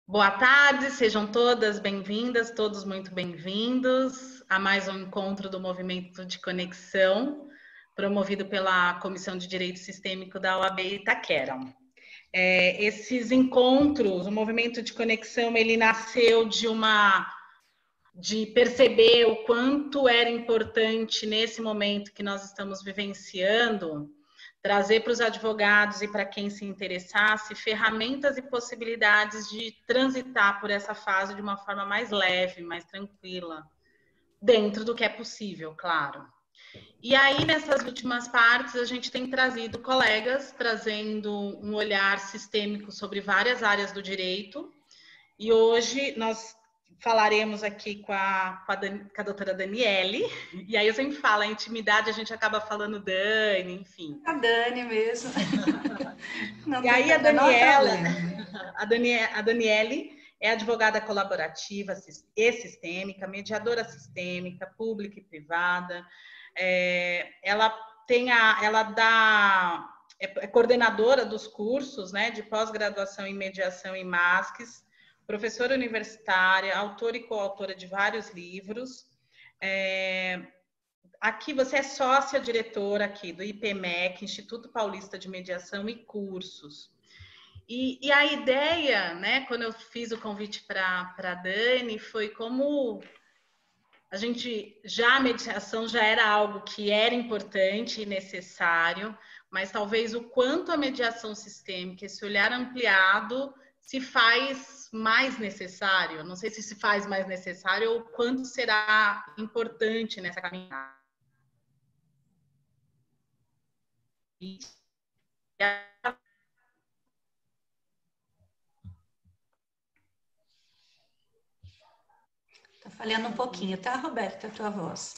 Boa tarde, sejam todas bem-vindas, todos muito bem-vindos a mais um encontro do Movimento de Conexão, promovido pela Comissão de Direito Sistêmico da OAB Itaquera. Esses encontros, o Movimento de Conexão, ele nasceu de perceber o quanto era importante nesse momento que nós estamos vivenciando, trazer para os advogados e para quem se interessasse ferramentas e possibilidades de transitar por essa fase de uma forma mais leve, mais tranquila, dentro do que é possível, claro. E aí, nessas últimas partes, a gente tem trazido colegas, trazendo um olhar sistêmico sobre várias áreas do direito. E hoje nós falaremos aqui com a doutora Daniele. E aí eu sempre falo, a intimidade a gente acaba falando Dani, enfim. A Dani mesmo. Não e aí a Daniele é advogada colaborativa e sistêmica, mediadora sistêmica, pública e privada. Ela é coordenadora dos cursos, né, de pós-graduação em mediação em MASCs, professora universitária, autora e coautora de vários livros. Aqui você é sócia diretora aqui do IPMEC, Instituto Paulista de Mediação e Cursos. E a ideia, né, quando eu fiz o convite para a Dani, foi como a mediação já era algo que era importante e necessário, mas talvez o quanto a mediação sistêmica, esse olhar ampliado, se faz mais necessário. Não sei se faz mais necessário ou quanto será importante nessa caminhada. Tá falhando um pouquinho, tá, Roberta, a tua voz?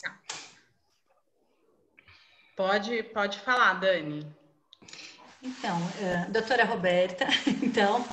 Pode falar, Dani. Então, doutora Roberta, então,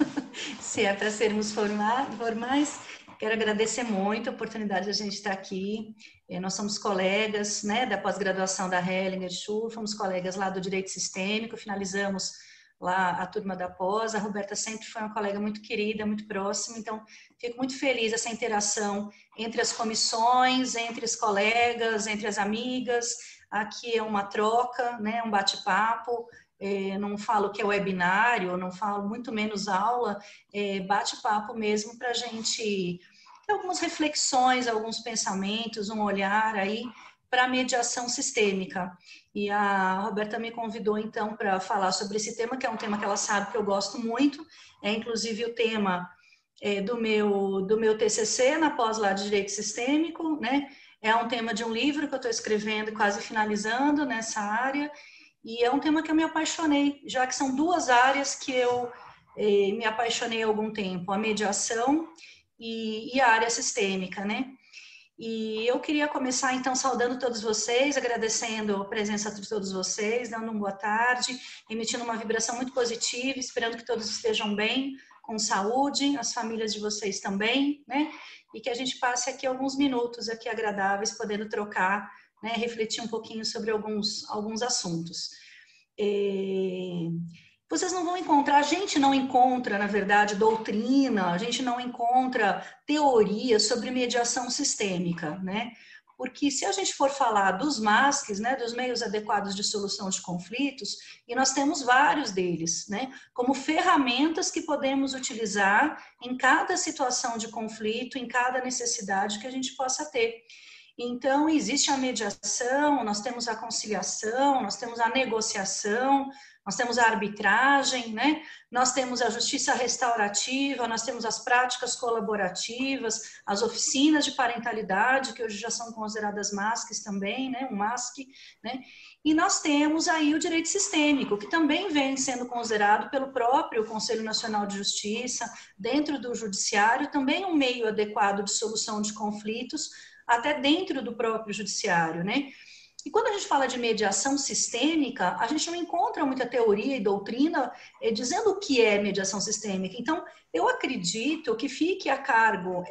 se é para sermos formais, quero agradecer muito a oportunidade de a gente estar aqui. Nós somos colegas, né, da pós-graduação da Hellinger Schul, fomos colegas lá do Direito Sistêmico, finalizamos lá a turma da pós. A Roberta sempre foi uma colega muito querida, muito próxima, então fico muito feliz essa interação entre as comissões, entre os colegas, entre as amigas. Aqui é uma troca, né, um bate-papo. Não falo que é webinário, não falo muito menos aula, bate-papo mesmo para a gente ter algumas reflexões, alguns pensamentos, um olhar aí para a mediação sistêmica. E a Roberta me convidou então para falar sobre esse tema, que é um tema que ela sabe que eu gosto muito, é inclusive o tema do meu TCC na pós lá de Direito Sistêmico, né? É um tema de um livro que eu estou escrevendo, quase finalizando nessa área. E é um tema que eu me apaixonei, já que são duas áreas que eu me apaixonei há algum tempo, a mediação e a área sistêmica, né? E eu queria começar, então, saudando todos vocês, agradecendo a presença de todos vocês, dando uma boa tarde, emitindo uma vibração muito positiva, esperando que todos estejam bem, com saúde, as famílias de vocês também, né? E que a gente passe aqui alguns minutos aqui agradáveis, podendo trocar, né, refletir um pouquinho sobre alguns assuntos. Vocês não vão encontrar, a gente não encontra, na verdade, doutrina, a gente não encontra teoria sobre mediação sistêmica, né? Porque se a gente for falar dos MASCs, né, dos meios adequados de solução de conflitos, e nós temos vários deles, né, como ferramentas que podemos utilizar em cada situação de conflito, em cada necessidade que a gente possa ter. Então, existe a mediação, nós temos a conciliação, nós temos a negociação, nós temos a arbitragem, né? Nós temos a justiça restaurativa, nós temos as práticas colaborativas, as oficinas de parentalidade, que hoje já são consideradas MASCs também, né? Um MASC, né? E nós temos aí o direito sistêmico, que também vem sendo considerado pelo próprio Conselho Nacional de Justiça, dentro do judiciário, também um meio adequado de solução de conflitos, até dentro do próprio judiciário, né? E quando a gente fala de mediação sistêmica, a gente não encontra muita teoria e doutrina dizendo o que é mediação sistêmica. Então, eu acredito que fique a cargo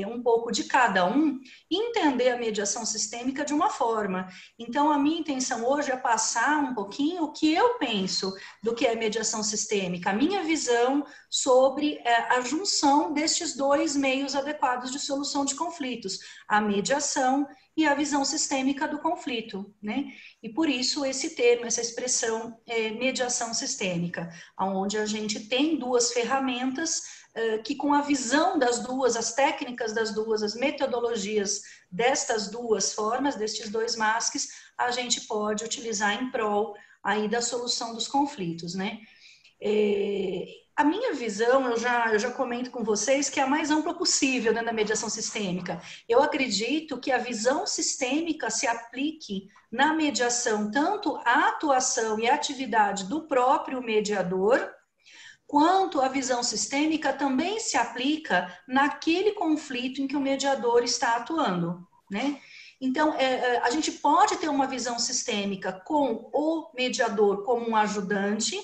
um pouco de cada um entender a mediação sistêmica de uma forma. Então, a minha intenção hoje é passar um pouquinho o que eu penso do que é mediação sistêmica, a minha visão sobre a junção destes dois meios adequados de solução de conflitos, a mediação e a visão sistêmica do conflito, né? E por isso esse termo, essa expressão mediação sistêmica, onde a gente tem duas ferramentas que com a visão das duas, as técnicas das duas, as metodologias destas duas formas, destes dois MASCs, a gente pode utilizar em prol aí da solução dos conflitos, né? A minha visão, eu já comento com vocês, que é a mais ampla possível dentro da mediação sistêmica. Eu acredito que a visão sistêmica se aplique na mediação, tanto a atuação e a atividade do próprio mediador, quanto a visão sistêmica também se aplica naquele conflito em que o mediador está atuando, né? Então, a gente pode ter uma visão sistêmica com o mediador como um ajudante.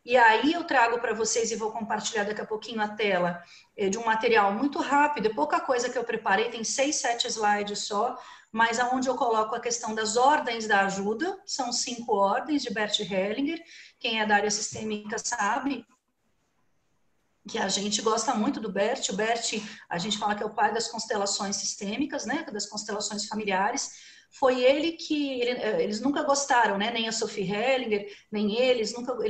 E aí eu trago para vocês, e vou compartilhar daqui a pouquinho a tela, de um material muito rápido, é pouca coisa que eu preparei, tem 6, 7 slides só, mas aonde eu coloco a questão das ordens da ajuda, são 5 ordens de Bert Hellinger, quem é da área sistêmica sabe que a gente gosta muito do Bert. O Bert, a gente fala que é o pai das constelações sistêmicas, né, das constelações familiares. Foi ele que, eles nunca gostaram, né, nem a Sophie Hellinger, nem ele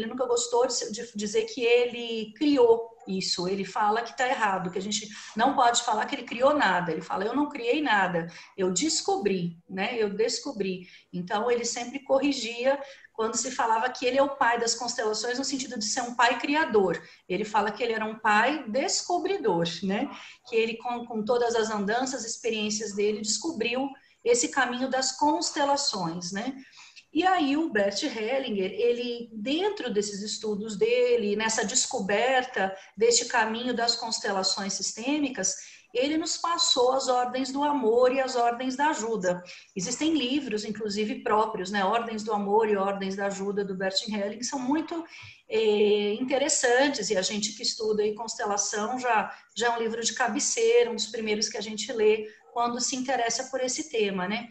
nunca gostou de dizer que ele criou isso. Ele fala que está errado, que a gente não pode falar que ele criou nada. Ele fala, eu não criei nada, eu descobri, né, eu descobri. Então, ele sempre corrigia quando se falava que ele é o pai das constelações no sentido de ser um pai criador. Ele fala que ele era um pai descobridor, né, que ele, com todas as andanças, experiências dele, descobriu esse caminho das constelações, né? E aí o Bert Hellinger, ele, dentro desses estudos dele, nessa descoberta deste caminho das constelações sistêmicas, ele nos passou as ordens do amor e as ordens da ajuda. Existem livros, inclusive próprios, né? Ordens do amor e ordens da ajuda do Bert Hellinger, que são muito interessantes, e a gente que estuda aí constelação já é um livro de cabeceira, um dos primeiros que a gente lê quando se interessa por esse tema, né?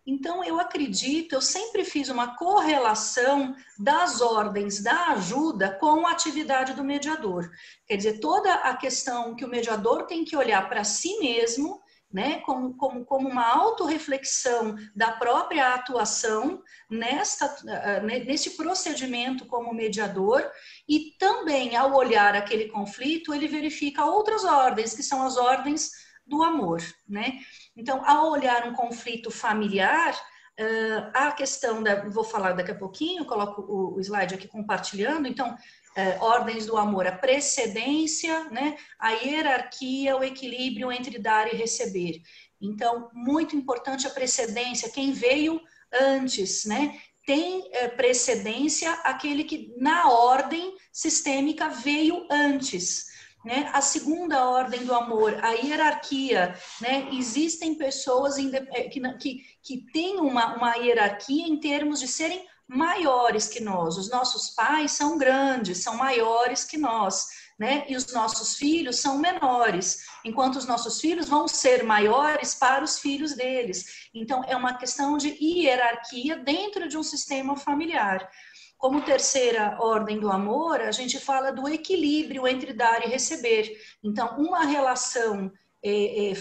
Então, eu acredito, eu sempre fiz uma correlação das ordens da ajuda com a atividade do mediador. Quer dizer, toda a questão que o mediador tem que olhar para si mesmo, né, como uma autorreflexão da própria atuação nesse procedimento como mediador, e também, ao olhar aquele conflito, ele verifica outras ordens, que são as ordens do amor, né? Então, ao olhar um conflito familiar, a questão vou falar daqui a pouquinho, coloco o slide aqui compartilhando, então, ordens do amor, a precedência, né? A hierarquia, o equilíbrio entre dar e receber. Então, muito importante a precedência, quem veio antes, né? Tem precedência aquele que na ordem sistêmica veio antes. Né? A segunda ordem do amor, a hierarquia, né? Existem pessoas que têm uma hierarquia em termos de serem maiores que nós. Os nossos pais são grandes, são maiores que nós, né? E os nossos filhos são menores, enquanto os nossos filhos vão ser maiores para os filhos deles. Então, é uma questão de hierarquia dentro de um sistema familiar. Como terceira ordem do amor, a gente fala do equilíbrio entre dar e receber. Então, uma relação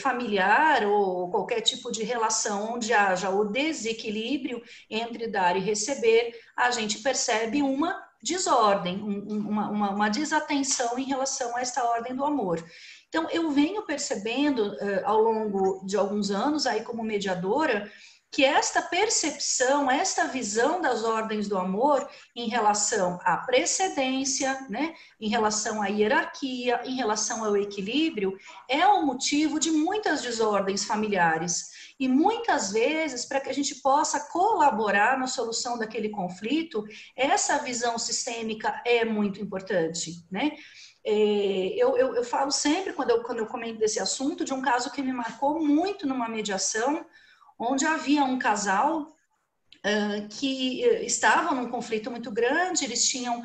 familiar ou qualquer tipo de relação onde haja o desequilíbrio entre dar e receber, a gente percebe uma desordem, uma desatenção em relação a esta ordem do amor. Então, eu venho percebendo ao longo de alguns anos, aí como mediadora, que esta percepção, esta visão das ordens do amor em relação à precedência, né, em relação à hierarquia, em relação ao equilíbrio, é o motivo de muitas desordens familiares. E muitas vezes, para que a gente possa colaborar na solução daquele conflito, essa visão sistêmica é muito importante, né? Eu falo sempre, quando eu comento desse assunto, de um caso que me marcou muito numa mediação, onde havia um casal que estavam num conflito muito grande, eles tinham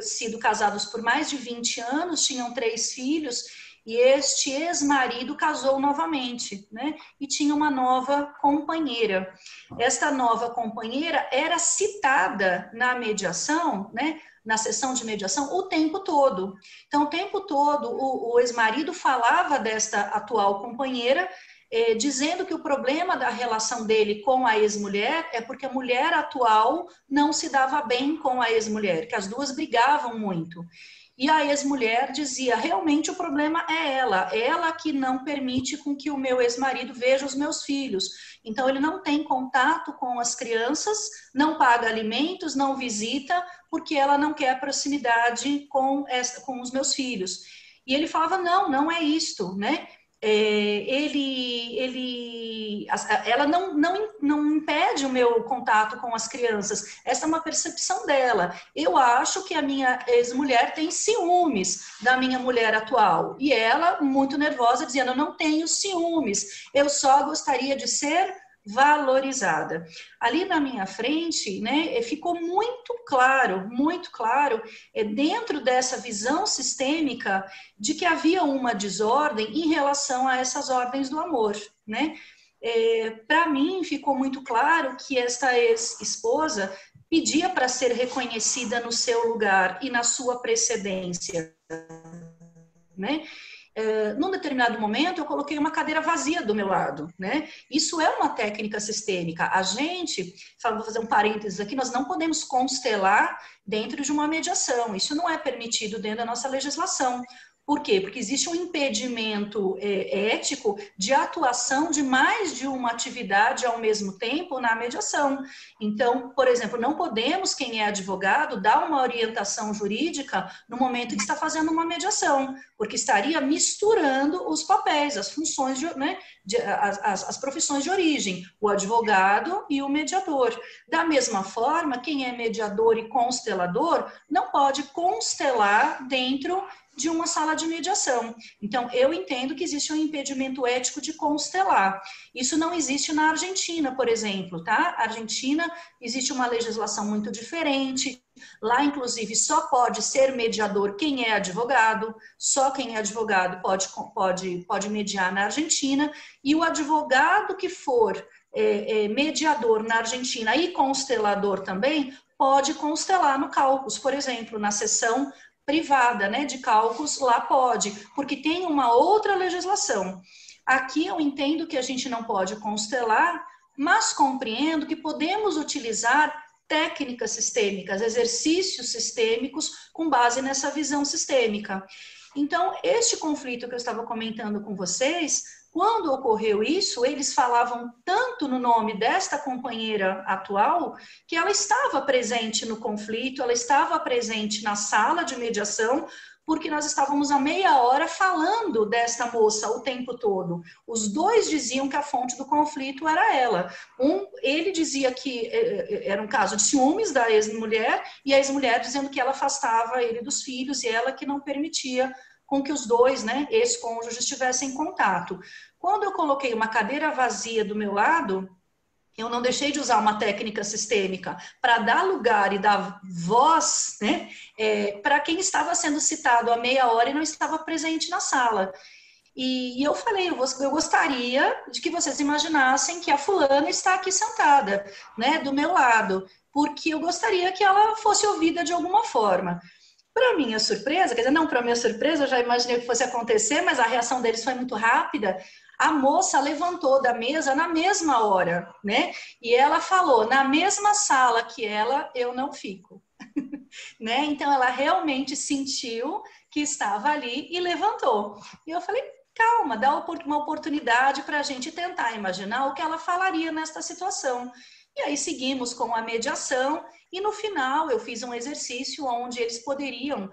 sido casados por mais de 20 anos, tinham 3 filhos, e este ex-marido casou novamente, né? E tinha uma nova companheira. Esta nova companheira era citada na mediação, né? Na sessão de mediação, o tempo todo. Então, o tempo todo, o ex-marido falava desta atual companheira, dizendo que o problema da relação dele com a ex-mulher é porque a mulher atual não se dava bem com a ex-mulher, que as duas brigavam muito. E a ex-mulher dizia, realmente o problema é ela que não permite com que o meu ex-marido veja os meus filhos. Então, ele não tem contato com as crianças, não paga alimentos, não visita, porque ela não quer proximidade com os meus filhos. E ele falava, não é isto, né? Ela não impede o meu contato com as crianças, essa é uma percepção dela. Eu acho que a minha ex-mulher tem ciúmes da minha mulher atual, e ela, muito nervosa, dizendo, eu não tenho ciúmes, eu só gostaria de ser valorizada. Ali na minha frente, né, ficou muito claro, dentro dessa visão sistêmica de que havia uma desordem em relação a essas ordens do amor, né? Para mim, ficou muito claro que esta ex-esposa pedia para ser reconhecida no seu lugar e na sua precedência, né? Num determinado momento, eu coloquei uma cadeira vazia do meu lado, né? Isso é uma técnica sistêmica. A gente, vou fazer um parênteses aqui, nós não podemos constelar dentro de uma mediação. Isso não é permitido dentro da nossa legislação. Por quê? Porque existe um impedimento ético de atuação de mais de uma atividade ao mesmo tempo na mediação. Então, por exemplo, não podemos, quem é advogado, dar uma orientação jurídica no momento que está fazendo uma mediação, porque estaria misturando os papéis, as funções, né, as profissões de origem, o advogado e o mediador. Da mesma forma, quem é mediador e constelador não pode constelar dentro de uma sala de mediação. Então, eu entendo que existe um impedimento ético de constelar. Isso não existe na Argentina, por exemplo, tá? A Argentina existe uma legislação muito diferente. Lá, inclusive, só pode ser mediador quem é advogado, só quem é advogado pode mediar na Argentina, e o advogado que for mediador na Argentina e constelador também, pode constelar no Caucus, por exemplo, na sessão privada, né, de cálculos, lá pode, porque tem uma outra legislação. Aqui eu entendo que a gente não pode constelar, mas compreendo que podemos utilizar técnicas sistêmicas, exercícios sistêmicos com base nessa visão sistêmica. Então, este conflito que eu estava comentando com vocês, quando ocorreu isso, eles falavam tanto no nome desta companheira atual, que ela estava presente no conflito, ela estava presente na sala de mediação, porque nós estávamos há meia hora falando desta moça o tempo todo. Os dois diziam que a fonte do conflito era ela. Ele dizia que era um caso de ciúmes da ex-mulher, e a ex-mulher dizendo que ela afastava ele dos filhos, e ela que não permitia com que os dois, né, ex-cônjuges, tivessem contato. Quando eu coloquei uma cadeira vazia do meu lado, eu não deixei de usar uma técnica sistêmica para dar lugar e dar voz, né, para quem estava sendo citado há meia hora e não estava presente na sala. E eu falei, eu gostaria de que vocês imaginassem que a fulana está aqui sentada, né, do meu lado, porque eu gostaria que ela fosse ouvida de alguma forma. Para minha surpresa, quer dizer, não para minha surpresa, eu já imaginei que fosse acontecer, mas a reação deles foi muito rápida. A moça levantou da mesa na mesma hora, né? E ela falou, na mesma sala que ela, eu não fico. Né? Então, ela realmente sentiu que estava ali e levantou. E eu falei, calma, dá uma oportunidade para a gente tentar imaginar o que ela falaria nesta situação. E aí seguimos com a mediação e no final eu fiz um exercício onde eles poderiam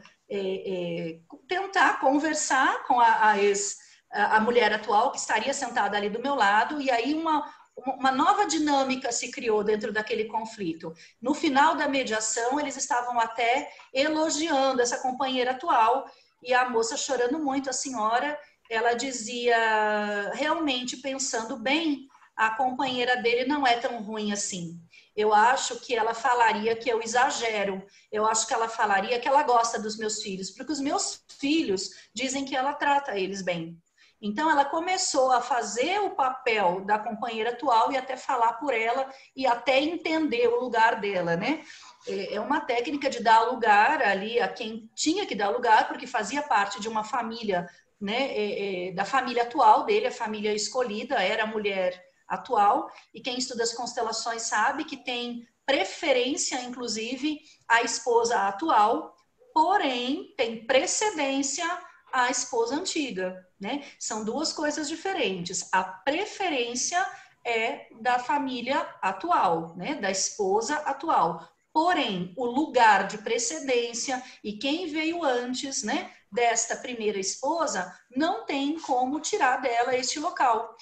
tentar conversar com a mulher atual que estaria sentada ali do meu lado, e aí uma nova dinâmica se criou dentro daquele conflito. No final da mediação, eles estavam até elogiando essa companheira atual, e a moça chorando muito, a senhora, ela dizia, realmente pensando bem, a companheira dele não é tão ruim assim. Eu acho que ela falaria que eu exagero. Eu acho que ela falaria que ela gosta dos meus filhos, porque os meus filhos dizem que ela trata eles bem. Então, ela começou a fazer o papel da companheira atual e até falar por ela e até entender o lugar dela, né? É uma técnica de dar lugar ali a quem tinha que dar lugar, porque fazia parte de uma família, né? Da família atual dele, a família escolhida era a mulher atual, e quem estuda as constelações sabe que tem preferência, inclusive, a esposa atual, porém, tem precedência a esposa antiga, né? São duas coisas diferentes. A preferência é da família atual, né? Da esposa atual. Porém, o lugar de precedência e quem veio antes, né? Desta primeira esposa, não tem como tirar dela este local.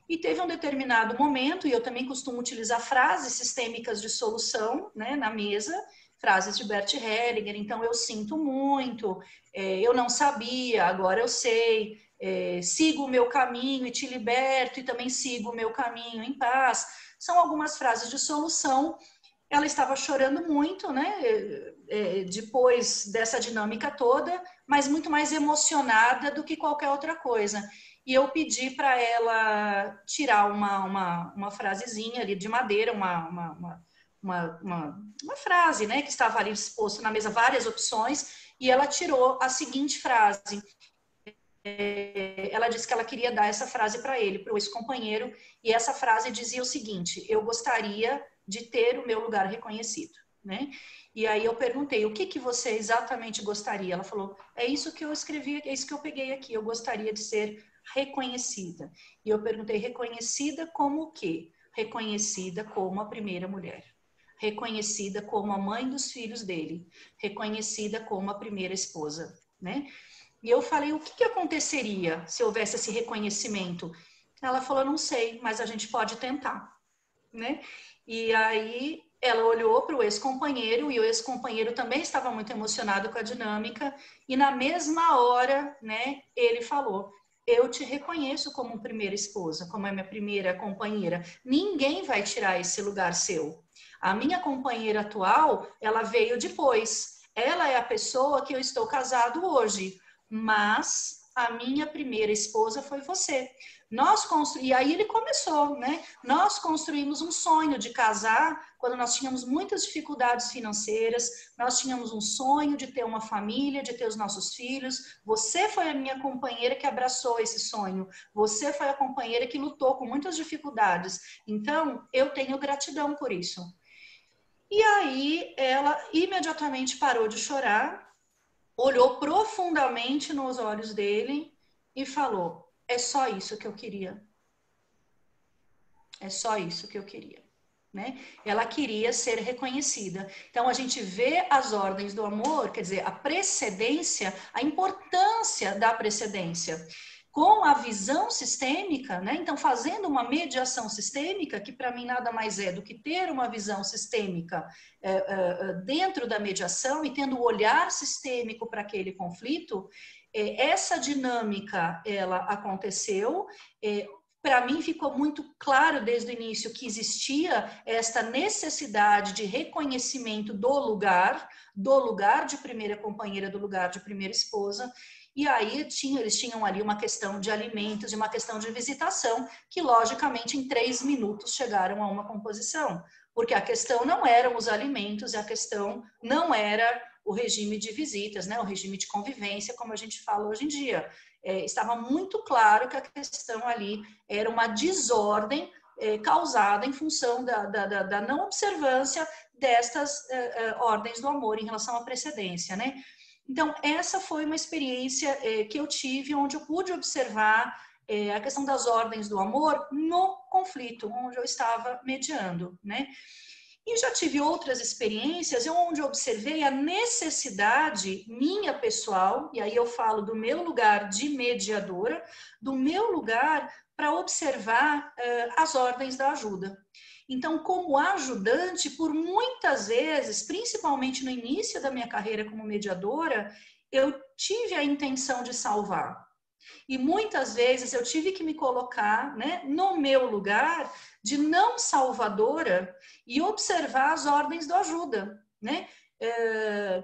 E teve um determinado momento, e eu também costumo utilizar frases sistêmicas de solução, né? Na mesa, frases de Bert Hellinger, então eu sinto muito, eu não sabia, agora eu sei, sigo o meu caminho e te liberto, e também sigo o meu caminho em paz. São algumas frases de solução. Ela estava chorando muito, né, depois dessa dinâmica toda, mas muito mais emocionada do que qualquer outra coisa. E eu pedi para ela tirar uma frasezinha ali de madeira, uma frase, né, que estava ali exposto na mesa, várias opções, e ela tirou a seguinte frase. Ela disse que ela queria dar essa frase para ele, para o ex-companheiro, e essa frase dizia o seguinte: eu gostaria de ter o meu lugar reconhecido, né? E aí eu perguntei, o que você exatamente gostaria? Ela falou, é isso que eu escrevi, é isso que eu peguei aqui, eu gostaria de ser reconhecida. E eu perguntei, reconhecida como o quê? Reconhecida como a primeira mulher, reconhecida como a mãe dos filhos dele, reconhecida como a primeira esposa, né? E eu falei, o que aconteceria se houvesse esse reconhecimento? Ela falou, não sei, mas a gente pode tentar, né? E aí ela olhou para o ex-companheiro, e o ex-companheiro também estava muito emocionado com a dinâmica, e na mesma hora, né, ele falou, eu te reconheço como primeira esposa, como a minha primeira companheira, ninguém vai tirar esse lugar seu. A minha companheira atual, ela veio depois, ela é a pessoa que eu estou casado hoje, mas a minha primeira esposa foi você. E aí ele começou, né? Nós construímos um sonho de casar quando nós tínhamos muitas dificuldades financeiras, nós tínhamos um sonho de ter uma família, de ter os nossos filhos. Você foi a minha companheira que abraçou esse sonho. Você foi a companheira que lutou com muitas dificuldades. Então, eu tenho gratidão por isso. E aí ela imediatamente parou de chorar, olhou profundamente nos olhos dele e falou, é só isso que eu queria. É só isso que eu queria. Né? Ela queria ser reconhecida. Então, a gente vê as ordens do amor, quer dizer, a precedência, a importância da precedência. Com a visão sistêmica, né? Então, fazendo uma mediação sistêmica, que para mim nada mais é do que ter uma visão sistêmica dentro da mediação e tendo o olhar sistêmico para aquele conflito, essa dinâmica, ela aconteceu. Para mim ficou muito claro desde o início que existia esta necessidade de reconhecimento do lugar de primeira companheira, do lugar de primeira esposa. E aí eles tinham ali uma questão de alimentos e uma questão de visitação, que logicamente em 3 minutos chegaram a uma composição, porque a questão não eram os alimentos, a questão não era o regime de visitas, né, o regime de convivência, como a gente fala hoje em dia. Estava muito claro que a questão ali era uma desordem causada em função da não observância destas ordens do amor em relação à precedência, né? Então, essa foi uma experiência que eu tive, onde eu pude observar a questão das ordens do amor no conflito, onde eu estava mediando, né? E já tive outras experiências onde eu observei a necessidade minha pessoal, e aí eu falo do meu lugar de mediadora, do meu lugar para observar as ordens da ajuda. Então, como ajudante, por muitas vezes, principalmente no início da minha carreira como mediadora, eu tive a intenção de salvar. E muitas vezes eu tive que me colocar, né, no meu lugar de não salvadora e observar as ordens do ajuda, né?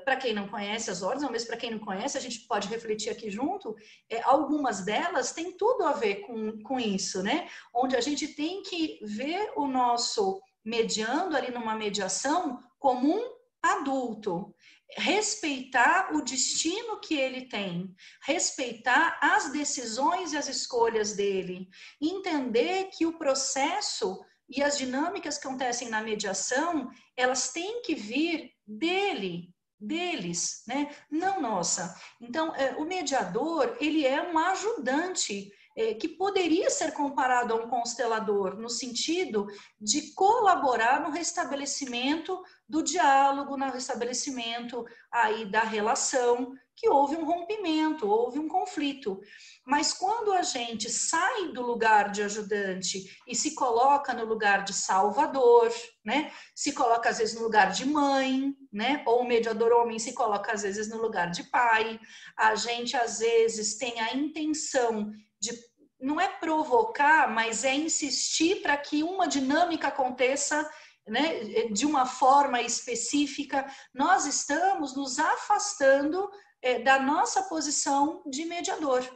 Para quem não conhece as ordens, ou mesmo para quem não conhece, a gente pode refletir aqui junto, algumas delas têm tudo a ver com isso, né? Onde a gente tem que ver o nosso mediando ali numa mediação como um adulto, respeitar o destino que ele tem, respeitar as decisões e as escolhas dele, entender que o processo e as dinâmicas que acontecem na mediação, elas têm que vir deles, né? Não nossa. Então, o mediador, ele é um ajudante que poderia ser comparado a um constelador, no sentido de colaborar no restabelecimento do diálogo, no restabelecimento aí da relação, que houve um rompimento, houve um conflito. Mas quando a gente sai do lugar de ajudante e se coloca no lugar de salvador, né? Se coloca às vezes no lugar de mãe, né? Ou o mediador homem se coloca às vezes no lugar de pai. A gente às vezes tem a intenção de, não é provocar, mas é insistir para que uma dinâmica aconteça, né, de uma forma específica. Nós estamos nos afastando da nossa posição de mediador.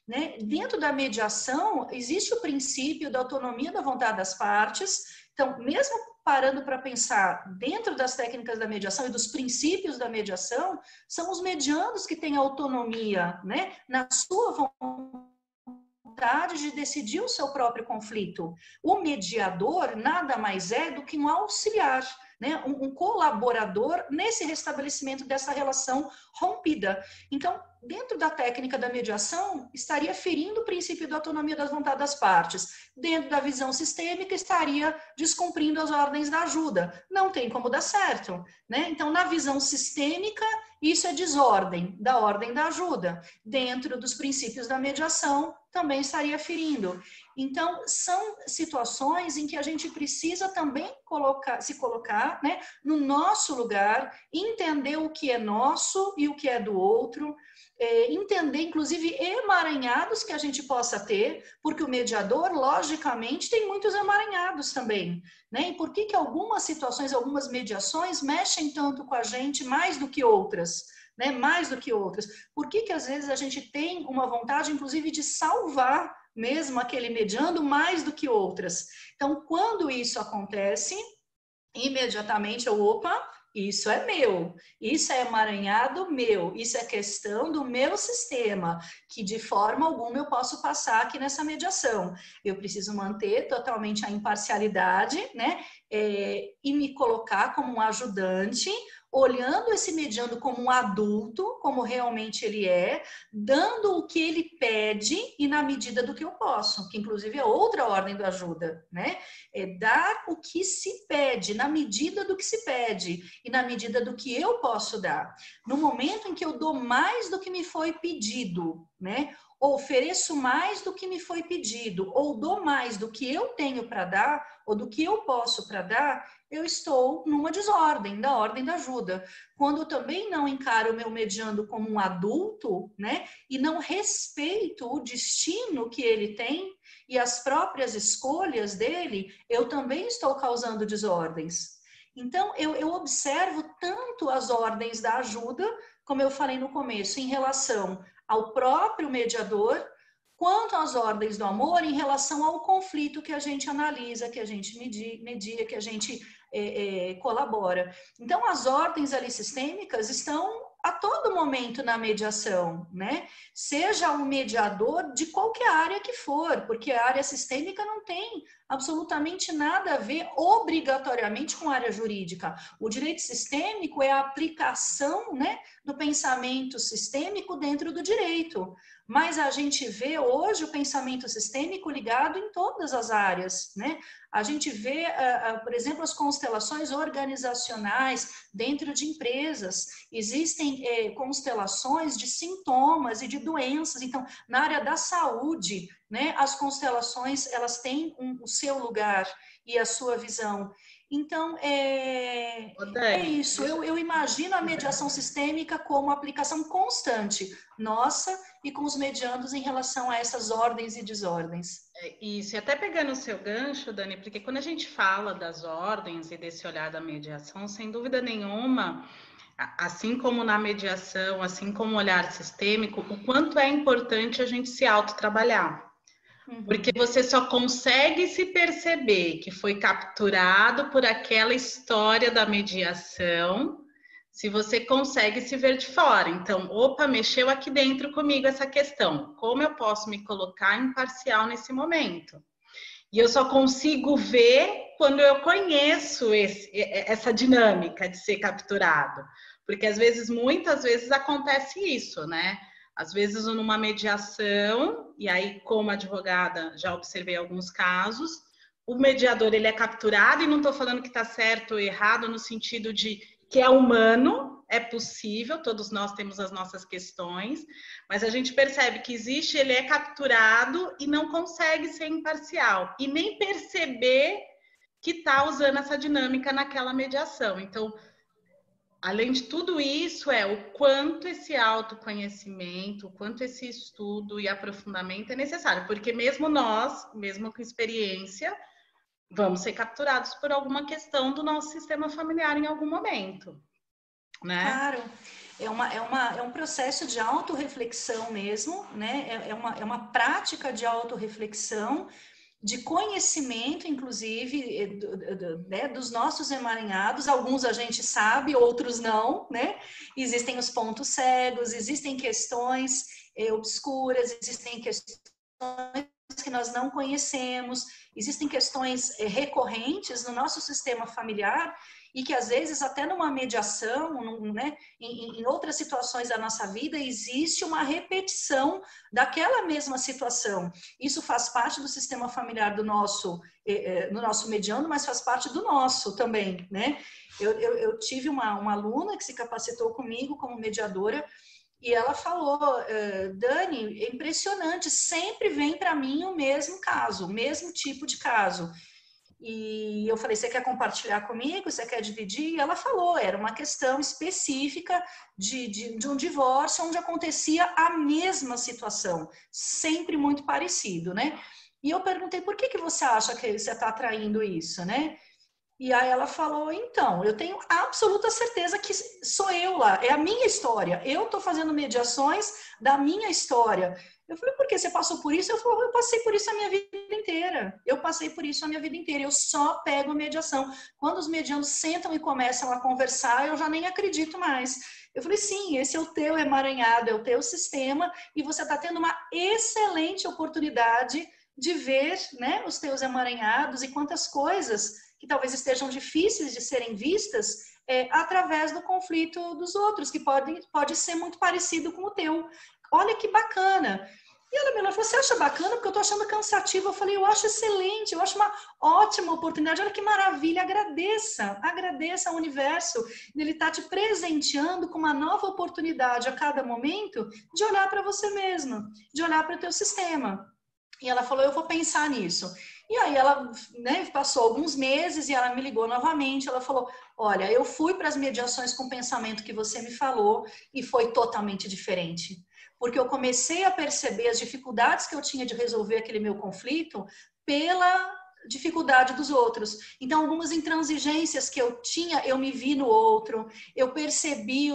Né? Dentro da mediação, existe o princípio da autonomia da vontade das partes. Então, mesmo parando para pensar dentro das técnicas da mediação e dos princípios da mediação, são os mediandos que têm autonomia, né, na sua vontade de decidir o seu próprio conflito. O mediador nada mais é do que um auxiliar, né? Um colaborador nesse restabelecimento dessa relação rompida. Então, dentro da técnica da mediação, estaria ferindo o princípio da autonomia das vontades das partes. Dentro da visão sistêmica, estaria descumprindo as ordens da ajuda. Não tem como dar certo, né? Então, na visão sistêmica, isso é desordem, da ordem da ajuda. Dentro dos princípios da mediação, também estaria ferindo. Então, são situações em que a gente precisa também se colocar, né, no nosso lugar, entender o que é nosso e o que é do outro, entender, inclusive, emaranhados que a gente possa ter, porque o mediador, logicamente, tem muitos emaranhados também, né? E por que algumas situações, algumas mediações mexem tanto com a gente mais do que outras? Né? Mais do que outras. Por que às vezes a gente tem uma vontade, inclusive, de salvar mesmo aquele mediando mais do que outras? Então, quando isso acontece, imediatamente eu, opa, isso é meu, isso é emaranhado meu, isso é questão do meu sistema, que de forma alguma eu posso passar aqui nessa mediação. Eu preciso manter totalmente a imparcialidade, né? E me colocar como um ajudante, olhando esse mediando como um adulto, como realmente ele é, dando o que ele pede e na medida do que eu posso, que inclusive é outra ordem da ajuda, né? É dar o que se pede, na medida do que se pede e na medida do que eu posso dar. No momento em que eu dou mais do que me foi pedido, né? Ou ofereço mais do que me foi pedido, ou dou mais do que eu tenho para dar, ou do que eu posso para dar, eu estou numa desordem, da ordem da ajuda. Quando eu também não encaro o meu mediando como um adulto, né, e não respeito o destino que ele tem e as próprias escolhas dele, eu também estou causando desordens. Então, eu observo tanto as ordens da ajuda, como eu falei no começo, em relação ao próprio mediador, quanto às ordens do amor em relação ao conflito que a gente analisa, que a gente media, que a gente colabora. Então, as ordens ali sistêmicas estão a todo momento na mediação, né? Seja um mediador de qualquer área que for, porque a área sistêmica não tem absolutamente nada a ver obrigatoriamente com a área jurídica. O direito sistêmico é a aplicação, né, do pensamento sistêmico dentro do direito. Mas a gente vê hoje o pensamento sistêmico ligado em todas as áreas, né? A gente vê, por exemplo, as constelações organizacionais dentro de empresas. Existem constelações de sintomas e de doenças. Então, na área da saúde, né, as constelações, elas têm o seu lugar e a sua visão. Então, é Dani, isso. Eu imagino a mediação sistêmica como aplicação constante nossa e com os mediandos em relação a essas ordens e desordens. Isso, e até pegando o seu gancho, Dani, porque quando a gente fala das ordens e desse olhar da mediação, sem dúvida nenhuma, assim como na mediação, assim como o olhar sistêmico, o quanto é importante a gente se autotrabalhar. Porque você só consegue se perceber que foi capturado por aquela história da mediação se você consegue se ver de fora. Então, opa, mexeu aqui dentro comigo essa questão. Como eu posso me colocar imparcial nesse momento? E eu só consigo ver quando eu conheço essa dinâmica de ser capturado. Porque às vezes, muitas vezes acontece isso, né? Às vezes numa mediação, e aí como advogada já observei alguns casos, o mediador ele é capturado, e não estou falando que está certo ou errado no sentido de que é humano, é possível, todos nós temos as nossas questões, mas a gente percebe que existe, ele é capturado e não consegue ser imparcial, e nem perceber que está usando essa dinâmica naquela mediação. Então, além de tudo isso, é o quanto esse autoconhecimento, o quanto esse estudo e aprofundamento é necessário, porque mesmo nós, mesmo com experiência, vamos ser capturados por alguma questão do nosso sistema familiar em algum momento, né? Claro, é um processo de autorreflexão mesmo, né? É uma prática de autorreflexão, de conhecimento, inclusive, né, dos nossos emaranhados. Alguns a gente sabe, outros não, né? Existem os pontos cegos, existem questões obscuras, existem questões que nós não conhecemos, existem questões recorrentes no nosso sistema familiar e que às vezes até numa mediação, né, em outras situações da nossa vida, existe uma repetição daquela mesma situação. Isso faz parte do sistema familiar do nosso mediano, mas faz parte do nosso também, né? Eu tive uma aluna que se capacitou comigo como mediadora, e ela falou, Dani, é impressionante, sempre vem para mim o mesmo caso, o mesmo tipo de caso. E eu falei, você quer compartilhar comigo? Você quer dividir? E ela falou, era uma questão específica de um divórcio onde acontecia a mesma situação, sempre muito parecido, né? E eu perguntei, por que você acha que você está atraindo isso, né? E aí ela falou, então, eu tenho absoluta certeza que sou eu lá, é a minha história, eu estou fazendo mediações da minha história. Eu falei, por que você passou por isso? Eu falei, eu passei por isso a minha vida inteira, eu passei por isso a minha vida inteira, eu só pego a mediação. Quando os medianos sentam e começam a conversar, eu já nem acredito mais. Eu falei, sim, esse é o teu emaranhado, é o teu sistema, e você está tendo uma excelente oportunidade de ver, né, os teus emaranhados e quantas coisas que talvez estejam difíceis de serem vistas através do conflito dos outros, que pode ser muito parecido com o teu. Olha que bacana. E ela me falou, você acha bacana? Porque eu estou achando cansativo. Eu falei, eu acho excelente, eu acho uma ótima oportunidade. Olha que maravilha, agradeça ao universo. Ele está te presenteando com uma nova oportunidade a cada momento de olhar para você mesma, de olhar para o teu sistema. E ela falou, eu vou pensar nisso. E aí ela, né, passou alguns meses e ela me ligou novamente, ela falou, olha, eu fui para as mediações com o pensamento que você me falou e foi totalmente diferente. Porque eu comecei a perceber as dificuldades que eu tinha de resolver aquele meu conflito pela dificuldade dos outros. Então, algumas intransigências que eu tinha, eu me vi no outro, eu percebi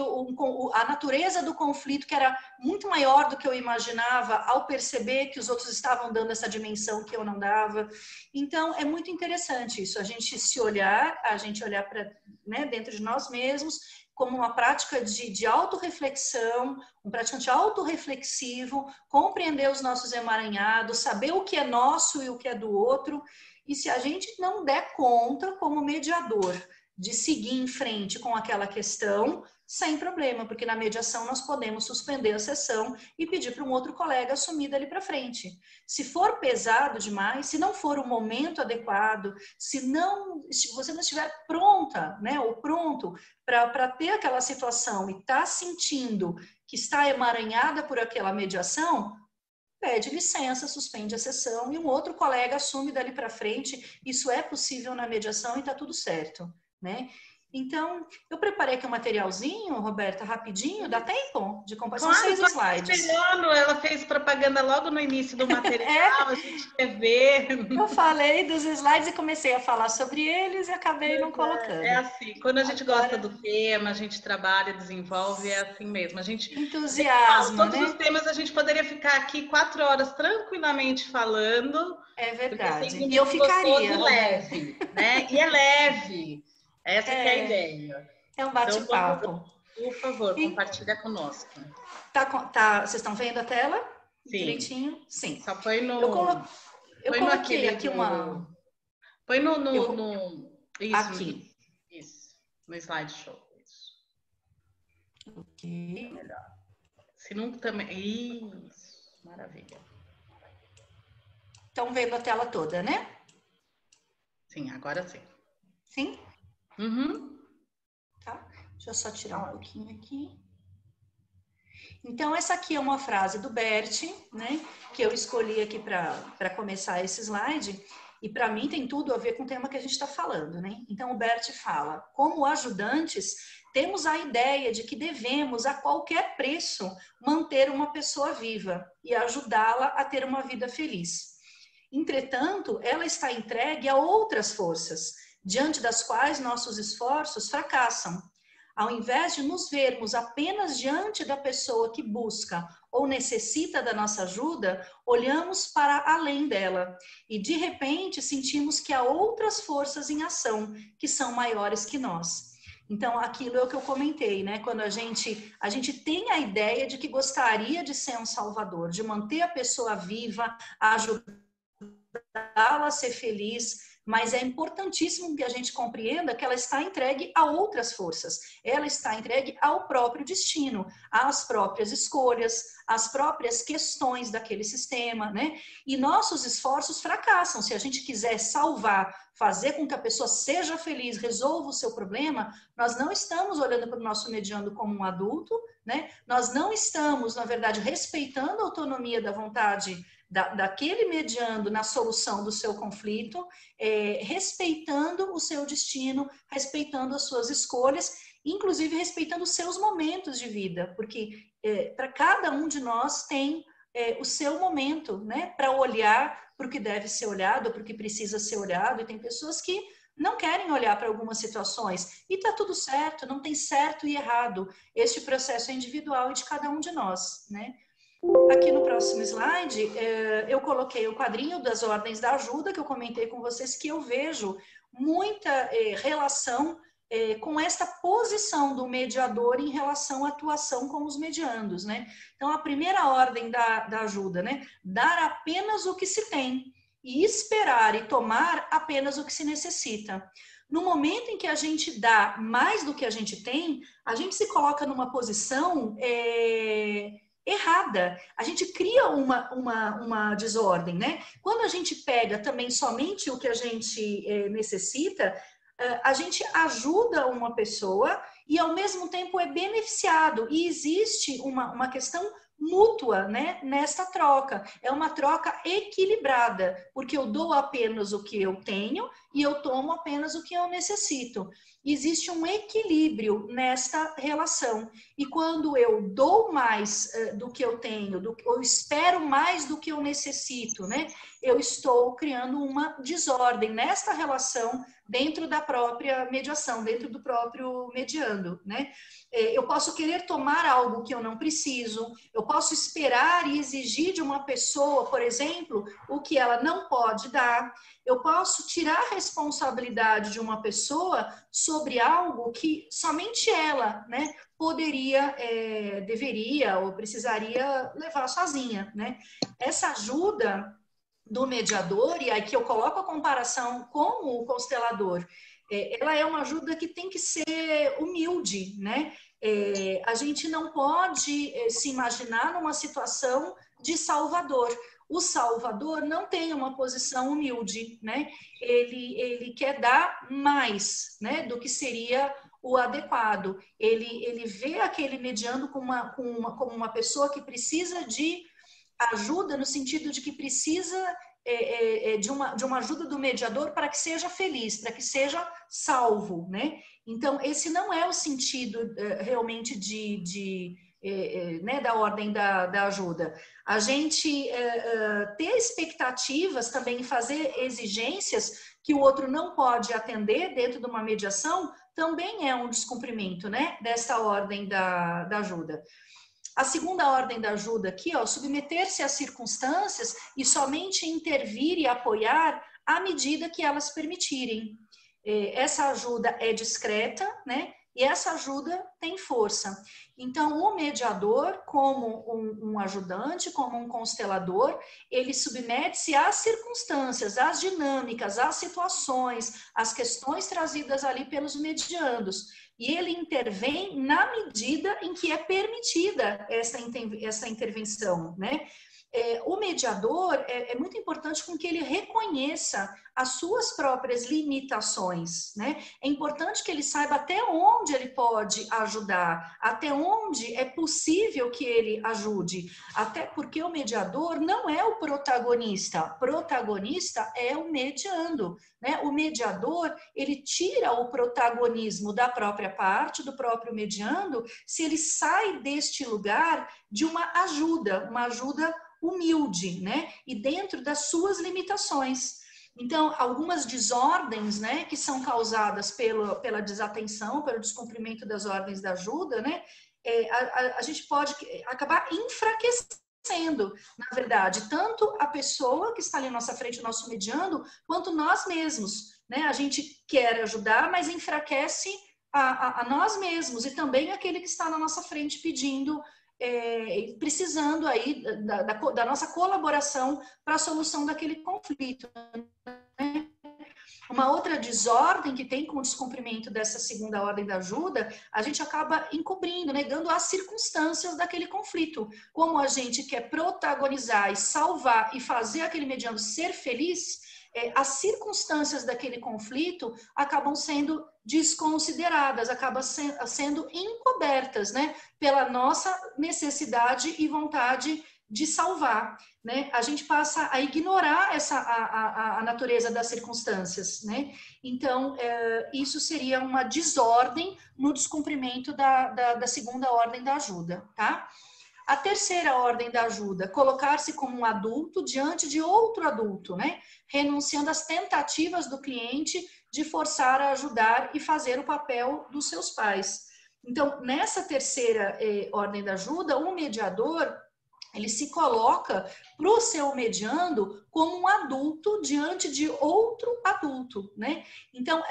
a natureza do conflito, que era muito maior do que eu imaginava, ao perceber que os outros estavam dando essa dimensão que eu não dava. Então, é muito interessante isso, a gente se olhar, a gente olhar para, né, dentro de nós mesmos, como uma prática de autorreflexão, um praticante autorreflexivo, compreender os nossos emaranhados, saber o que é nosso e o que é do outro. E se a gente não der conta, como mediador, de seguir em frente com aquela questão, sem problema, porque na mediação nós podemos suspender a sessão e pedir para um outro colega assumir dali para frente. Se for pesado demais, se não for o momento adequado, se você não estiver pronta, né, ou pronto para ter aquela situação e está sentindo que está emaranhada por aquela mediação, pede licença, suspende a sessão e um outro colega assume dali para frente. Isso é possível na mediação e está tudo certo, né? Então, eu preparei aqui um materialzinho, Roberta, rapidinho, dá tempo de compartilhar? São Claro, 6 estou slides. esperando. Ela fez propaganda logo no início do material, a gente quer ver. Eu falei dos slides e comecei a falar sobre eles e acabei não colocando. É assim, quando a gente gosta Agora, do tema, a gente trabalha, desenvolve, é assim mesmo. A gente entusiasma, todos né? os temas a gente poderia ficar aqui 4 horas tranquilamente falando, É porque é verdade. sempre E eu muito gostoso ficaria, e Roberta. leve, né? E é leve. Essa que é a ideia. É um Então, bate-papo. por favor, compartilha conosco. Vocês estão vendo a tela? Sim. Direitinho? Sim. Só põe Eu põe no coloquei aquele aqui uma... põe Eu vou... isso, Aqui. isso, no slideshow. Isso. Ok. Melhor. Se não também. Isso, maravilha. Estão vendo a tela toda, né? Sim, agora sim. Sim? Uhum. Tá. Deixa eu só tirar um pouquinho aqui. Então, essa aqui é uma frase do Bert, né? Que eu escolhi aqui para começar esse slide. E para mim tem tudo a ver com o tema que a gente está falando, né? Então, o Bert fala: como ajudantes, temos a ideia de que devemos, a qualquer preço, manter uma pessoa viva e ajudá-la a ter uma vida feliz. Entretanto, ela está entregue a outras forças, diante das quais nossos esforços fracassam. Ao invés de nos vermos apenas diante da pessoa que busca ou necessita da nossa ajuda, olhamos para além dela e, de repente, sentimos que há outras forças em ação que são maiores que nós. Então, aquilo é o que eu comentei, né? Quando a gente tem a ideia de que gostaria de ser um salvador, de manter a pessoa viva, ajudá-la a ser feliz, mas é importantíssimo que a gente compreenda que ela está entregue a outras forças, ela está entregue ao próprio destino, às próprias escolhas, às próprias questões daquele sistema, né? E nossos esforços fracassam. Se a gente quiser salvar, fazer com que a pessoa seja feliz, resolva o seu problema, nós não estamos olhando para o nosso mediano como um adulto, né? Nós não estamos, na verdade, respeitando a autonomia da vontade daquele mediando na solução do seu conflito, respeitando o seu destino, respeitando as suas escolhas, inclusive respeitando os seus momentos de vida, porque para cada um de nós tem o seu momento, né, para olhar para o que deve ser olhado, para o que precisa ser olhado, e tem pessoas que não querem olhar para algumas situações, e está tudo certo, não tem certo e errado, este processo é individual e de cada um de nós, né. Aqui no próximo slide, eu coloquei o quadrinho das ordens da ajuda, que eu comentei com vocês, que eu vejo muita relação com esta posição do mediador em relação à atuação com os mediandos, né? Então, a primeira ordem da ajuda, né? Dar apenas o que se tem e esperar e tomar apenas o que se necessita. No momento em que a gente dá mais do que a gente tem, a gente se coloca numa posição errada. A gente cria uma desordem, né? Quando a gente pega também somente o que a gente necessita, a gente ajuda uma pessoa e ao mesmo tempo é beneficiado. E existe uma questão mútua, né, nesta troca. É uma troca equilibrada, porque eu dou apenas o que eu tenho e eu tomo apenas o que eu necessito. Existe um equilíbrio nesta relação. E quando eu dou mais do que eu tenho, eu espero mais do que eu necessito, né? Eu estou criando uma desordem nesta relação dentro da própria mediação, dentro do próprio mediando, né? Eu posso querer tomar algo que eu não preciso, eu posso esperar e exigir de uma pessoa, por exemplo, o que ela não pode dar, eu posso tirar a responsabilidade de uma pessoa sobre algo que somente ela, né, poderia, deveria ou precisaria levar sozinha, né? Essa ajuda do mediador, e aí que eu coloco a comparação com o constelador, ela é uma ajuda que tem que ser humilde, né? A gente não pode se imaginar numa situação de salvador. O salvador não tem uma posição humilde, né? Ele quer dar mais, né, do que seria o adequado. Ele vê aquele mediando como uma pessoa que precisa de ajuda no sentido de que precisa de uma ajuda do mediador para que seja feliz, para que seja salvo, né? Então, esse não é o sentido realmente né, da ordem da ajuda. A gente ter expectativas também, fazer exigências que o outro não pode atender dentro de uma mediação, também é um descumprimento, né, dessa ordem da ajuda. A segunda ordem da ajuda aqui, ó, submeter-se às circunstâncias e somente intervir e apoiar à medida que elas permitirem. Essa ajuda é discreta, né? E essa ajuda tem força. Então, o mediador, como um ajudante, como um constelador, ele submete-se às circunstâncias, às dinâmicas, às situações, às questões trazidas ali pelos mediandos. E ele intervém na medida em que é permitida essa intervenção, né? O mediador é muito importante com que ele reconheça as suas próprias limitações, né? É importante que ele saiba até onde ele pode ajudar, até onde é possível que ele ajude, até porque o mediador não é o protagonista é o mediando, né? O mediador, ele tira o protagonismo da própria parte, do próprio mediando, se ele sai deste lugar de uma ajuda humilde, né? E dentro das suas limitações. Então, algumas desordens, né, que são causadas pela desatenção, pelo descumprimento das ordens da ajuda, né, a gente pode acabar enfraquecendo, na verdade, tanto a pessoa que está ali à nossa frente, o nosso mediando, quanto nós mesmos, né? A gente quer ajudar, mas enfraquece a nós mesmos e também aquele que está na nossa frente pedindo, precisando aí da nossa colaboração para a solução daquele conflito, né? Uma outra desordem que tem com o descumprimento dessa segunda ordem da ajuda, a gente acaba encobrindo, negando as circunstâncias daquele conflito. Como a gente quer protagonizar e salvar e fazer aquele mediano ser feliz, as circunstâncias daquele conflito acabam sendo desconsideradas, acabam sendo encobertas, né, pela nossa necessidade e vontade de salvar, né? A gente passa a ignorar a natureza das circunstâncias, né? Então, isso seria uma desordem no descumprimento da segunda ordem da ajuda, tá? A terceira ordem da ajuda, colocar-se como um adulto diante de outro adulto, né? Renunciando às tentativas do cliente de forçar a ajudar e fazer o papel dos seus pais. Então, nessa terceira ordem da ajuda, o mediador, ele se coloca para o seu mediando como um adulto diante de outro adulto, né? Então,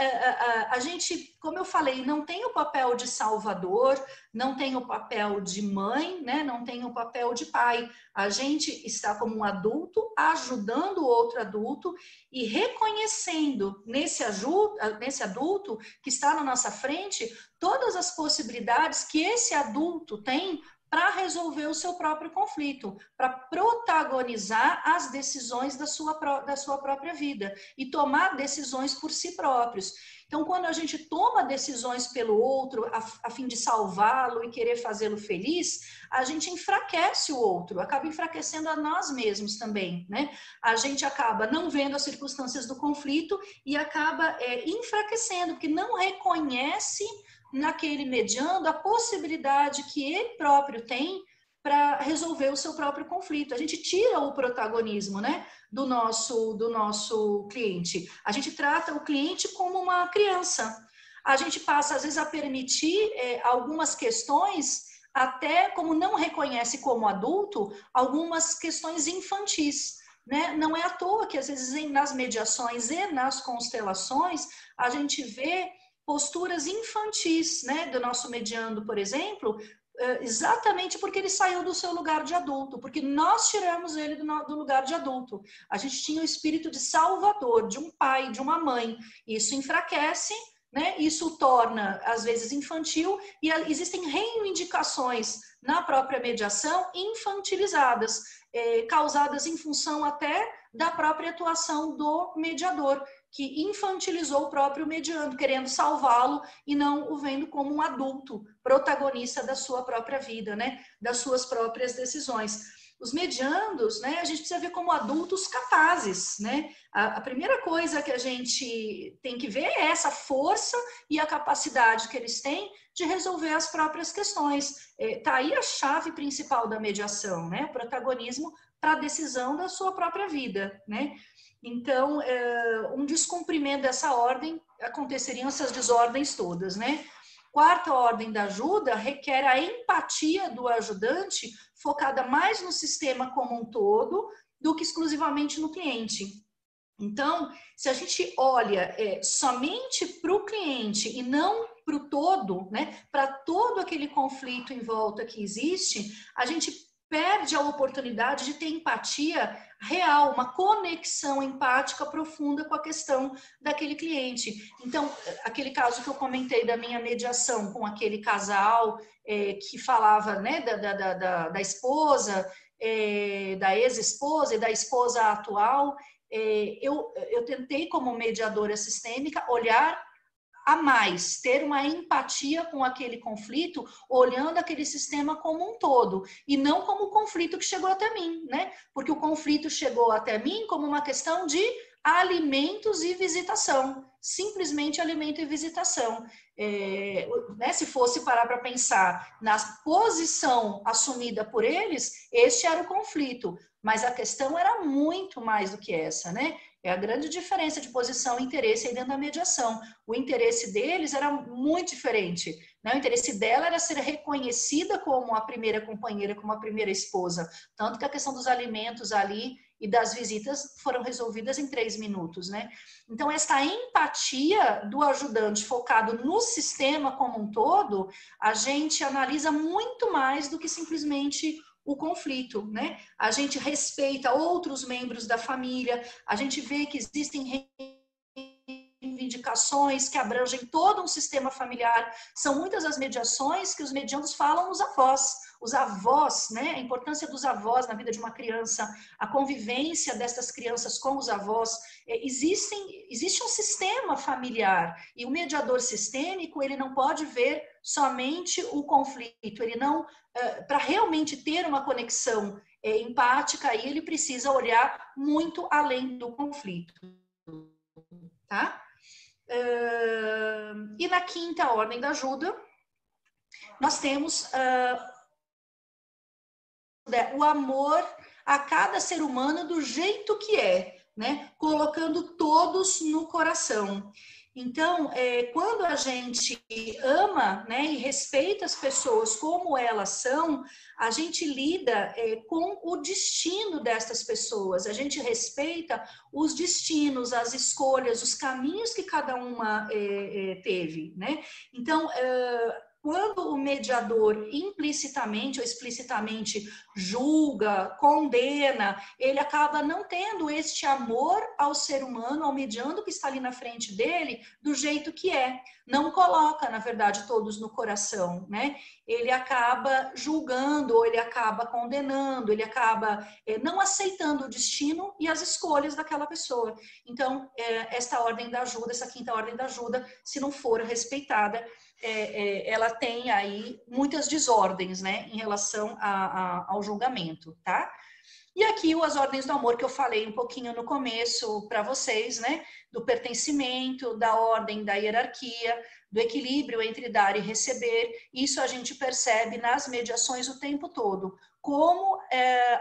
a gente, como eu falei, não tem o papel de salvador, não tem o papel de mãe, né? Não tem o papel de pai. A gente está como um adulto ajudando o outro adulto e reconhecendo nesse adulto que está na nossa frente todas as possibilidades que esse adulto tem para resolver o seu próprio conflito, para protagonizar as decisões da sua própria vida e tomar decisões por si próprios. Então, quando a gente toma decisões pelo outro a fim de salvá-lo e querer fazê-lo feliz, a gente enfraquece o outro, acaba enfraquecendo a nós mesmos também, né? A gente acaba não vendo as circunstâncias do conflito e acaba enfraquecendo, porque não reconhece naquele mediando a possibilidade que ele próprio tem para resolver o seu próprio conflito. A gente tira o protagonismo, né, do nosso cliente. A gente trata o cliente como uma criança. A gente passa, às vezes, a permitir algumas questões, até como não reconhece como adulto, algumas questões infantis, né? Não é à toa que, às vezes, nas mediações e nas constelações, a gente vê posturas infantis, né, do nosso mediando, por exemplo, exatamente porque ele saiu do seu lugar de adulto, porque nós tiramos ele do lugar de adulto. A gente tinha o espírito de salvador, de um pai, de uma mãe. Isso enfraquece, né? Isso torna, às vezes, infantil, e existem reivindicações na própria mediação infantilizadas, causadas em função até da própria atuação do mediador, que infantilizou o próprio mediando, querendo salvá-lo e não o vendo como um adulto, protagonista da sua própria vida, né? Das suas próprias decisões. Os mediandos, né, a gente precisa ver como adultos capazes, né? A primeira coisa que a gente tem que ver é essa força e a capacidade que eles têm de resolver as próprias questões. Tá aí a chave principal da mediação, né? O protagonismo para a decisão da sua própria vida, né? Então, um descumprimento dessa ordem, aconteceriam essas desordens todas, né? Quarta ordem da ajuda requer a empatia do ajudante, focada mais no sistema como um todo do que exclusivamente no cliente. Então, se a gente olha somente para o cliente e não para o todo, né, para todo aquele conflito em volta que existe, a gente perde a oportunidade de ter empatia real, uma conexão empática profunda com a questão daquele cliente. Então, aquele caso que eu comentei da minha mediação com aquele casal que falava, né, da esposa, da ex-esposa e da esposa atual, eu tentei, como mediadora sistêmica, olhar a mais, ter uma empatia com aquele conflito, olhando aquele sistema como um todo, e não como o conflito que chegou até mim, né? Porque o conflito chegou até mim como uma questão de alimentos e visitação, simplesmente alimento e visitação. Né, se fosse parar para pensar na posição assumida por eles, este era o conflito, mas a questão era muito mais do que essa, né? É a grande diferença de posição e interesse aí dentro da mediação. O interesse deles era muito diferente, né? O interesse dela era ser reconhecida como a primeira companheira, como a primeira esposa, tanto que a questão dos alimentos ali e das visitas foram resolvidas em 3 minutos, né? Então, essa empatia do ajudante focado no sistema como um todo, a gente analisa muito mais do que simplesmente o conflito, né? A gente respeita outros membros da família, a gente vê que existem reivindicações que abrangem todo um sistema familiar. São muitas as mediações que os medianos falam nos avós. Os avós, né? A importância dos avós na vida de uma criança, a convivência dessas crianças com os avós. Existe um sistema familiar e o mediador sistêmico, ele não pode ver somente o conflito, ele não, para realmente ter uma conexão empática, aí ele precisa olhar muito além do conflito, tá? E na quinta ordem da ajuda, nós temos o amor a cada ser humano do jeito que é, né? Colocando todos no coração. Então, quando a gente ama, né, e respeita as pessoas como elas são, a gente lida com o destino destas pessoas, a gente respeita os destinos, as escolhas, os caminhos que cada uma teve, né? Então, quando o mediador implicitamente ou explicitamente julga, condena, ele acaba não tendo este amor ao ser humano, ao mediando que está ali na frente dele, do jeito que é. Não coloca, na verdade, todos no coração, né? Ele acaba julgando, ou ele acaba condenando, ele acaba não aceitando o destino e as escolhas daquela pessoa. Então, esta ordem da ajuda, essa quinta ordem da ajuda, se não for respeitada, ela tem aí muitas desordens, né, em relação ao julgamento, tá? E aqui as ordens do amor que eu falei um pouquinho no começo para vocês, né, do pertencimento, da ordem, da hierarquia, do equilíbrio entre dar e receber. Isso a gente percebe nas mediações o tempo todo, como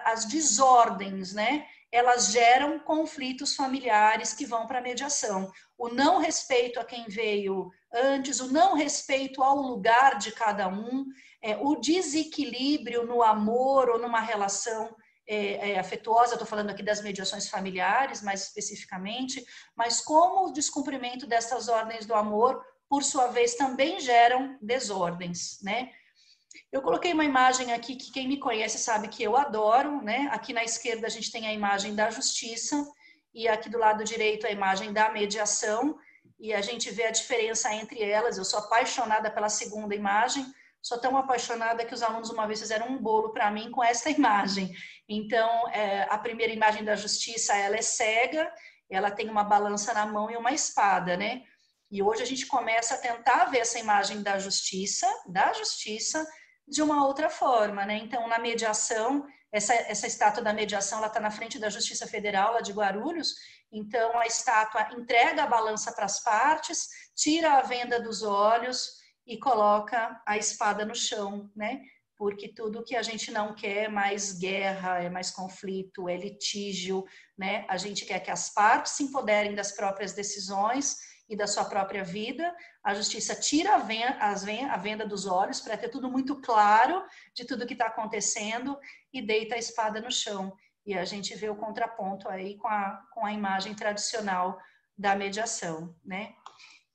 as desordens, né, elas geram conflitos familiares que vão para a mediação. O não respeito a quem veio antes, o não respeito ao lugar de cada um, o desequilíbrio no amor ou numa relação afetuosa, estou falando aqui das mediações familiares, mais especificamente, mas como o descumprimento dessas ordens do amor, por sua vez, também geram desordens, né? Eu coloquei uma imagem aqui que quem me conhece sabe que eu adoro, né? Aqui na esquerda a gente tem a imagem da justiça e aqui do lado direito a imagem da mediação, e a gente vê a diferença entre elas. Eu sou apaixonada pela segunda imagem, sou tão apaixonada que os alunos uma vez fizeram um bolo para mim com essa imagem. Então, a primeira imagem da justiça, ela é cega, ela tem uma balança na mão e uma espada, né? E hoje a gente começa a tentar ver essa imagem da justiça de uma outra forma, né? Então, na mediação, essa estátua da mediação, ela está na frente da Justiça Federal, lá de Guarulhos. Então, a estátua entrega a balança para as partes, tira a venda dos olhos e coloca a espada no chão, né? Porque tudo que a gente não quer é mais guerra, é mais conflito, é litígio, né? A gente quer que as partes se empoderem das próprias decisões e da sua própria vida. A justiça tira a venda dos olhos para ter tudo muito claro de tudo que está acontecendo e deita a espada no chão. E a gente vê o contraponto aí com a imagem tradicional da mediação, né?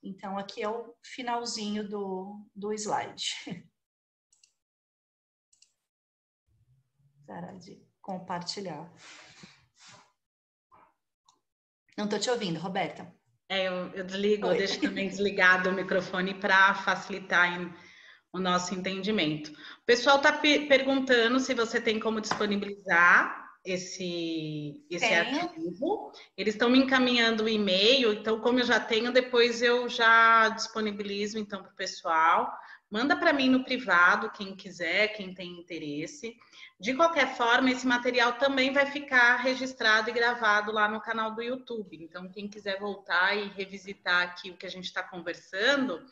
Então, aqui é o finalzinho do slide. Parar de compartilhar. Não estou te ouvindo, Roberta. Eu desligo, eu deixo também desligado o microfone para facilitar o nosso entendimento. O pessoal está perguntando se você tem como disponibilizar esse arquivo. Eles estão me encaminhando o e-mail, então, como eu já tenho, depois eu já disponibilizo então para o pessoal. Manda para mim no privado, quem quiser, quem tem interesse. De qualquer forma, esse material também vai ficar registrado e gravado lá no canal do YouTube. Então, quem quiser voltar e revisitar aqui o que a gente está conversando,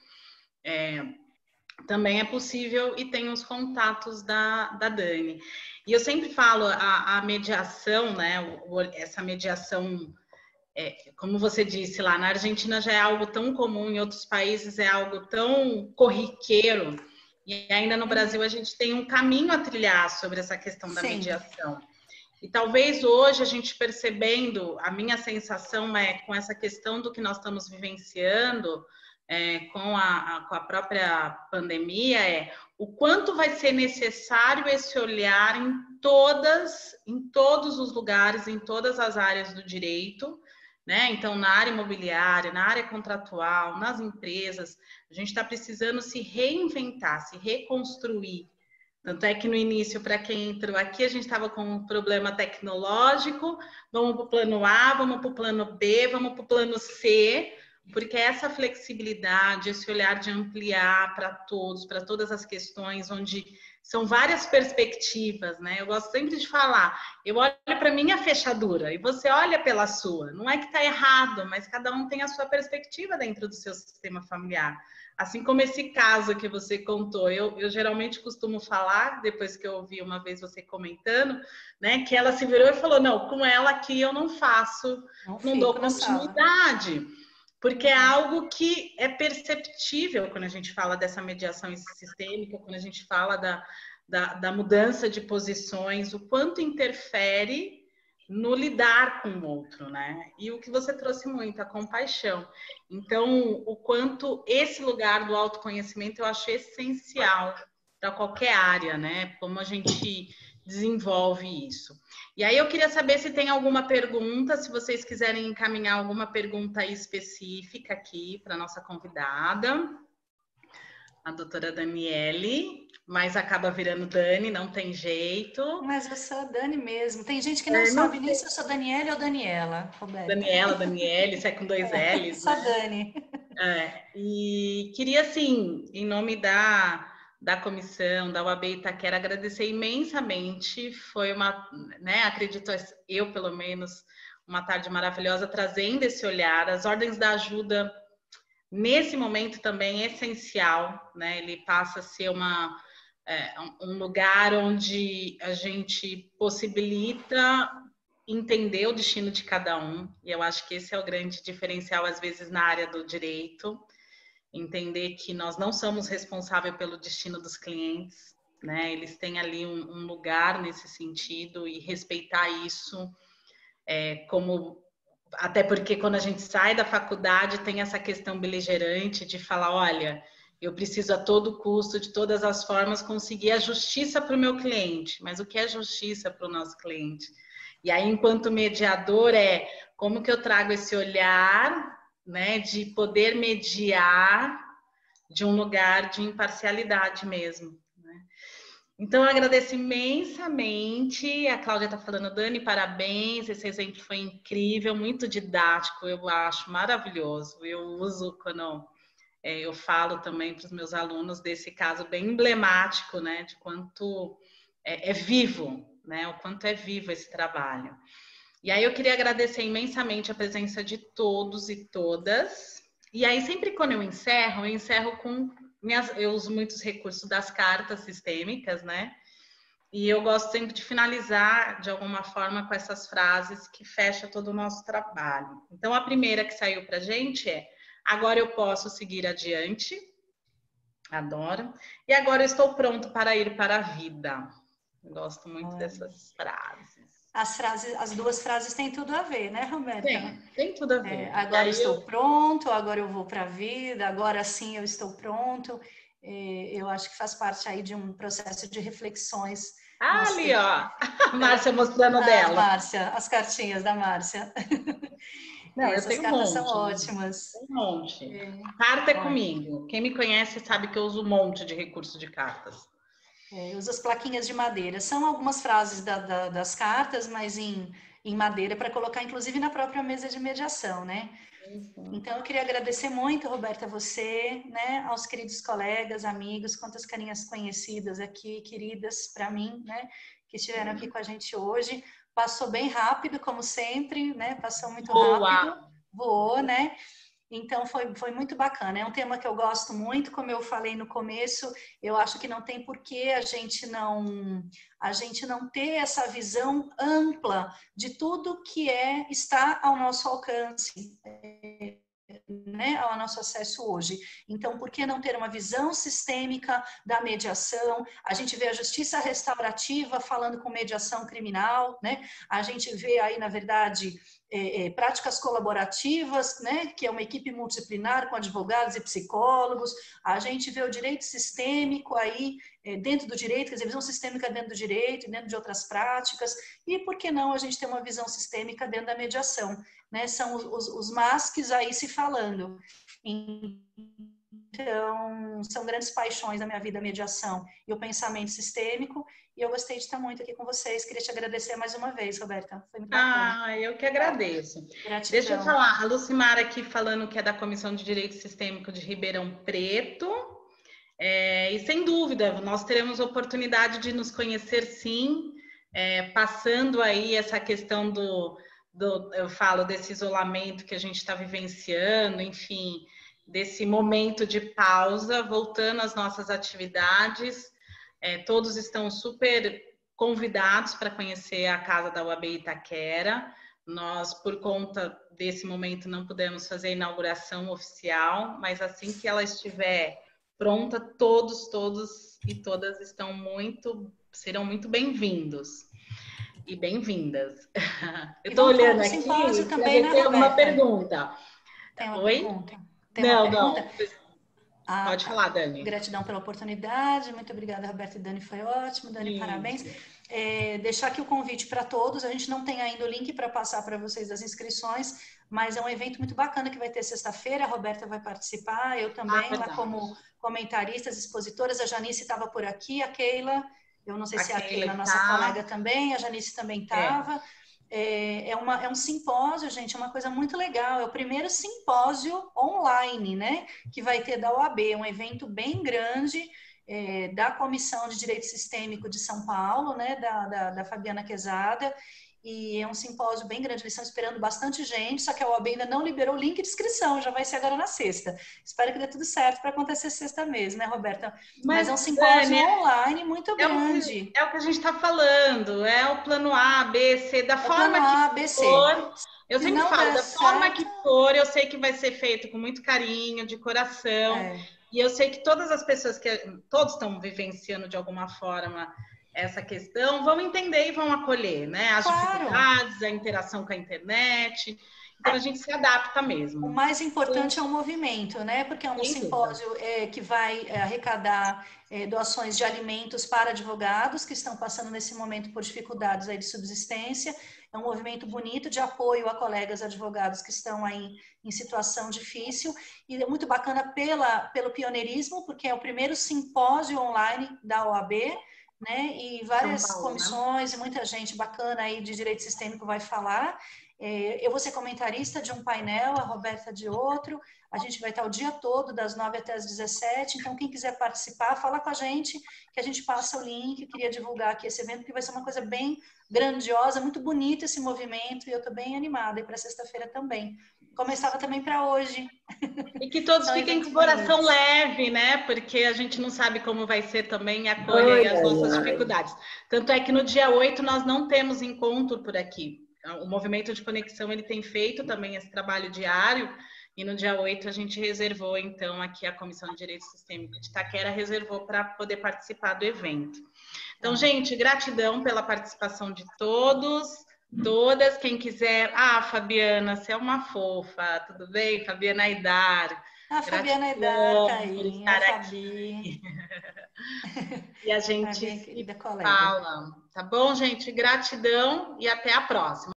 também é possível e tem os contatos da Dani. E eu sempre falo, a mediação, né? Essa mediação, como você disse lá, na Argentina já é algo tão comum, em outros países é algo tão corriqueiro, e ainda no Brasil a gente tem um caminho a trilhar sobre essa questão da mediação. E talvez hoje a gente percebendo, a minha sensação é com essa questão do que nós estamos vivenciando, com a própria pandemia, o quanto vai ser necessário esse olhar em todos os lugares, em todas as áreas do direito, né? Então, na área imobiliária, na área contratual, nas empresas, a gente está precisando se reinventar, se reconstruir. Tanto é que no início, para quem entrou aqui, a gente estava com um problema tecnológico, vamos para o plano A, vamos para o plano B, vamos para o plano C, porque essa flexibilidade, esse olhar de ampliar para todos, para todas as questões, onde são várias perspectivas, né? Eu gosto sempre de falar, eu olho para a minha fechadura e você olha pela sua. Não é que está errado, mas cada um tem a sua perspectiva dentro do seu sistema familiar. Assim como esse caso que você contou, eu geralmente costumo falar, depois que eu ouvi uma vez você comentando, né, que ela se virou e falou, não, com ela aqui eu não faço, não dou continuidade. Porque é algo que é perceptível quando a gente fala dessa mediação sistêmica, quando a gente fala da mudança de posições, o quanto interfere no lidar com o outro, né? E o que você trouxe muito, a compaixão. Então, o quanto esse lugar do autoconhecimento eu acho essencial para qualquer área, né? Como a gente desenvolve isso. E aí eu queria saber se tem alguma pergunta, se vocês quiserem encaminhar alguma pergunta específica aqui para nossa convidada, a doutora Daniele, mas acaba virando Dani, não tem jeito. Mas eu sou a Dani mesmo. Tem gente que não sabe nem se eu sou Daniele ou Daniela, Roberta. Daniele, isso é com 2 L's, só né? Dani. E queria, assim, em nome da comissão, da UAB Itaquera, agradecer imensamente. Foi uma, né, acredito eu, pelo menos, uma tarde maravilhosa, trazendo esse olhar. As ordens da ajuda, nesse momento, também é essencial, né? Ele passa a ser um lugar onde a gente possibilita entender o destino de cada um. E eu acho que esse é o grande diferencial, às vezes, na área do direito. Entender que nós não somos responsáveis pelo destino dos clientes, né? Eles têm ali um lugar nesse sentido e respeitar isso, até porque quando a gente sai da faculdade tem essa questão beligerante de falar, olha, eu preciso a todo custo, de todas as formas, conseguir a justiça para o meu cliente. Mas o que é justiça para o nosso cliente? E aí, enquanto mediador, como que eu trago esse olhar, né, de poder mediar de um lugar de imparcialidade mesmo, né? Então, eu agradeço imensamente. A Cláudia está falando, Dani, parabéns. Esse exemplo foi incrível, muito didático, eu acho maravilhoso. Eu uso quando eu falo também para os meus alunos desse caso bem emblemático, né, de quanto é vivo, né? O quanto é vivo esse trabalho. E aí eu queria agradecer imensamente a presença de todos e todas. E aí sempre quando eu encerro com eu uso muitos recursos das cartas sistêmicas, né? E eu gosto sempre de finalizar de alguma forma com essas frases que fecha todo o nosso trabalho. Então a primeira que saiu pra gente é: agora eu posso seguir adiante. Adoro. E agora eu estou pronto para ir para a vida. Eu gosto muito dessas frases. As duas frases têm tudo a ver, né, Roberta? Tem tudo a ver. Agora eu estou pronto, agora eu vou para a vida, agora sim eu estou pronto. Eu acho que faz parte aí de um processo de reflexões. Ali, ó, a Márcia mostrando dela. Márcia, as cartinhas da Márcia. Não, essas cartas são ótimas. Tem um monte. Carta é comigo. Quem me conhece sabe que eu uso um monte de recurso de cartas. Eu uso as plaquinhas de madeira. São algumas frases das cartas, mas em madeira, para colocar inclusive na própria mesa de mediação, né? Então, eu queria agradecer muito, Roberta, a você, né, aos queridos colegas, amigos, quantas carinhas conhecidas aqui, queridas para mim, né, que estiveram aqui com a gente hoje. Passou bem rápido, como sempre, né, passou muito rápido, voou, né? Então, foi muito bacana. É um tema que eu gosto muito, como eu falei no começo, eu acho que não tem por que a gente não ter essa visão ampla de tudo que está ao nosso alcance, né, ao nosso acesso hoje. Então, por que não ter uma visão sistêmica da mediação? A gente vê a justiça restaurativa falando com mediação criminal, né? A gente vê aí, na verdade, práticas colaborativas, né, que é uma equipe multidisciplinar com advogados e psicólogos. A gente vê o direito sistêmico aí dentro do direito, quer dizer, visão sistêmica dentro do direito, dentro de outras práticas. E por que não a gente ter uma visão sistêmica dentro da mediação? Né? São os masques aí se falando. Então, são grandes paixões da minha vida, a mediação e o pensamento sistêmico, e eu gostei de estar muito aqui com vocês. Queria te agradecer mais uma vez, Roberta. Foi muito bacana. Eu que agradeço. Gratidão. Deixa eu falar, a Lucimara aqui falando que é da Comissão de Direito Sistêmico de Ribeirão Preto. E sem dúvida, nós teremos oportunidade de nos conhecer sim, passando aí essa questão eu falo desse isolamento que a gente está vivenciando, enfim, desse momento de pausa, voltando às nossas atividades. Todos estão super convidados para conhecer a casa da UAB Itaquera. Nós, por conta desse momento, não pudemos fazer a inauguração oficial, mas assim que ela estiver pronta, todos e todas serão muito bem-vindos e bem-vindas. Eu estou olhando aqui para ver se tem alguma pergunta. Tem uma Oi? pergunta? Tem uma pergunta? Pode falar, Dani. Gratidão pela oportunidade, muito obrigada, Roberta e Dani, foi ótimo. Dani, parabéns. Deixar aqui o convite para todos, a gente não tem ainda o link para passar para vocês das inscrições, mas é um evento muito bacana que vai ter sexta-feira, a Roberta vai participar, eu também, lá como comentaristas, expositoras, a Janice estava por aqui, a Keila, eu não sei se a Keila, nossa colega também, a Janice também estava. É um simpósio, gente, é uma coisa muito legal, é o primeiro simpósio online, né, que vai ter da OAB, um evento bem grande, da Comissão de Direito Sistêmico de São Paulo, né, da Fabiana Quezada, e é um simpósio bem grande, eles estão esperando bastante gente, só que a OAB ainda não liberou o link de inscrição, já vai ser agora na sexta. Espero que dê tudo certo para acontecer sexta mesmo, né, Roberta? Mas é um simpósio online muito grande. É o que a gente está falando, é o plano A, B, C, da forma que for. Eu sempre falo, da forma que for, eu sei que vai ser feito com muito carinho, de coração. E eu sei que todas as pessoas todos estão vivenciando de alguma forma essa questão, vão entender e vão acolher, né? As dificuldades, a interação com a internet. Então, a gente se adapta mesmo. O mais importante é o movimento, né? Porque é um simpósio que vai arrecadar doações de alimentos para advogados que estão passando nesse momento por dificuldades aí de subsistência. É um movimento bonito de apoio a colegas advogados que estão aí em situação difícil. E é muito bacana pelo pioneirismo, porque é o primeiro simpósio online da OAB, né? E várias comissões e muita gente bacana aí de direito sistêmico vai falar. Eu vou ser comentarista de um painel, a Roberta de outro. A gente vai estar o dia todo, das 9 até as 17. Então, quem quiser participar, fala com a gente, que a gente passa o link. Eu queria divulgar aqui esse evento, porque vai ser uma coisa bem grandiosa, muito bonito esse movimento, e eu estou bem animada. E para sexta-feira também. Começava também para hoje. E que todos fiquem com o coração leve, né? Porque a gente não sabe como vai ser também, acolha aí as nossas dificuldades. Tanto é que no dia 8 nós não temos encontro por aqui. O movimento de conexão, ele tem feito também esse trabalho diário, e no dia 8 a gente reservou, então, aqui a Comissão de Direito Sistêmico de Itaquera reservou para poder participar do evento. Então, gente, gratidão pela participação de todos. Todas, quem quiser. Fabiana, você é uma fofa, tudo bem? Fabiana Aidar. Fabiana Aidar tá aí, por estar aqui. E a gente se fala, tá bom, gente? Gratidão e até a próxima.